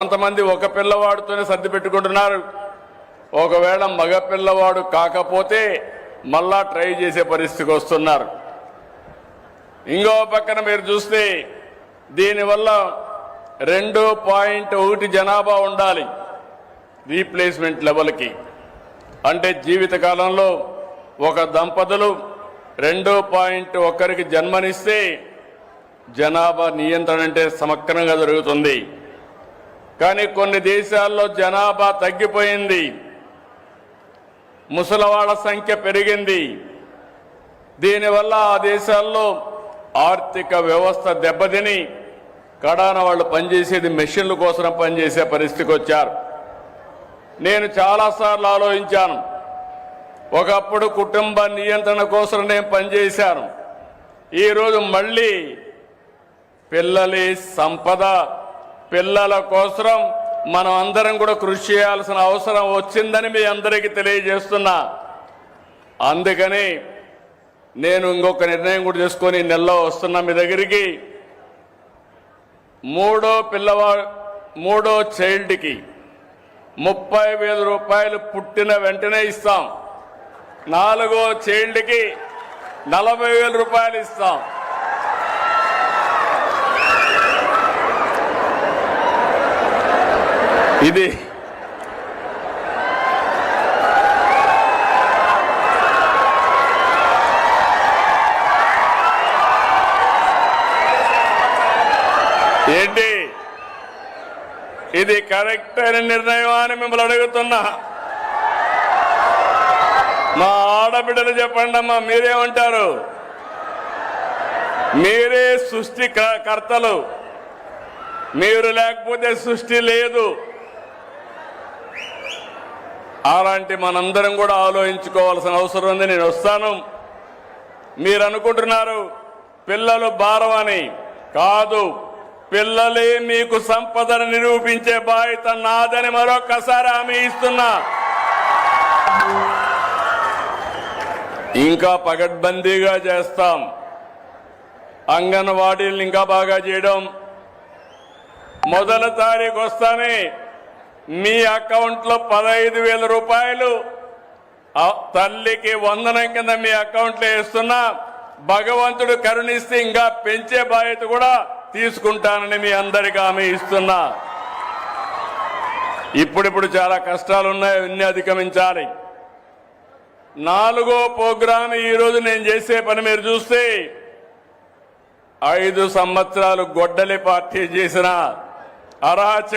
కొంతమంది ఒక పిల్లవాడితోనే సర్ది పెట్టుకుంటున్నారు. ఒకవేళ మగ పిల్లవాడు కాకపోతే మళ్ళా ట్రై చేసే పరిస్థితికి వస్తున్నారు. ఇంకో పక్కన మీరు చూస్తే దీనివల్ల 2.1 జనాభా ఉండాలి రీప్లేస్మెంట్ లెవెల్కి. అంటే జీవితకాలంలో ఒక దంపతులు 2.1కి జన్మనిస్తే జనాభా నియంత్రణ అంటే సమగ్రంగా జరుగుతుంది. కానీ కొన్ని దేశాల్లో జనాభా తగ్గిపోయింది, ముసలివాళ్ల సంఖ్య పెరిగింది. దీనివల్ల ఆ దేశాల్లో ఆర్థిక వ్యవస్థ దెబ్బతిని కడాన వాళ్ళు పనిచేసేది మెషిన్ల కోసం పనిచేసే పరిస్థితికి వచ్చారు. నేను చాలాసార్లు ఆలోచించాను. ఒకప్పుడు కుటుంబ నియంత్రణ కోసం నేను పనిచేశాను. ఈరోజు మళ్ళీ పిల్లలి సంపద, పిల్లల కోసం మనం అందరం కూడా కృషి చేయాల్సిన అవసరం వచ్చిందని మీ అందరికీ తెలియజేస్తున్నా. అందుకని నేను ఇంకొక నిర్ణయం కూడా చేసుకొని నెలలో వస్తున్నా మీ దగ్గరికి. మూడో చైల్డ్కి 30,000 రూపాయలు పుట్టిన వెంటనే ఇస్తాం. 4వ చైల్డ్కి 40,000 రూపాయలు ఇస్తాం. ఇది ఏంటి? ఇది కరెక్ట్ అయిన నిర్ణయం అని మిమ్మల్ని అడుగుతున్నా. మా ఆడబిడ్డలు చెప్పండి అమ్మా, మీరేమంటారు? మీరే సృష్టికర్తలు, మీరు లేకపోతే సృష్టి లేదు. అలాంటి మనందరం కూడా ఆలోచించుకోవాల్సిన అవసరం ఉంది. నేను వస్తాను. మీరు అనుకుంటున్నారు పిల్లలు భారం అని. కాదు, పిల్లలే మీకు సంపదను నిరూపించే బాధ్యత నాదని మరొక్కసారి హామీ ఇస్తున్నా. ఇంకా పగడ్బందీగా చేస్తాం. అంగన్వాడీలను ఇంకా బాగా చేయడం. మొదటి తారీఖు వస్తానే మీ అకౌంట్లో 15,000 రూపాయలు తల్లికి వందనం కింద మీ అకౌంట్లో వేస్తున్నా. భగవంతుడు కరుణిస్తే ఇంకా పెంచే బాధ్యత కూడా తీసుకుంటానని మీ అందరికీ హామీ ఇస్తున్నా. ఇప్పుడిప్పుడు చాలా కష్టాలు ఉన్నాయి, అన్ని అధిగమించాలి. 4వ ప్రోగ్రాం ఈరోజు నేను చేసే పని మీరు చూస్తే 5 సంవత్సరాలు గొడ్డలి పార్టీ చేసిన అరాచక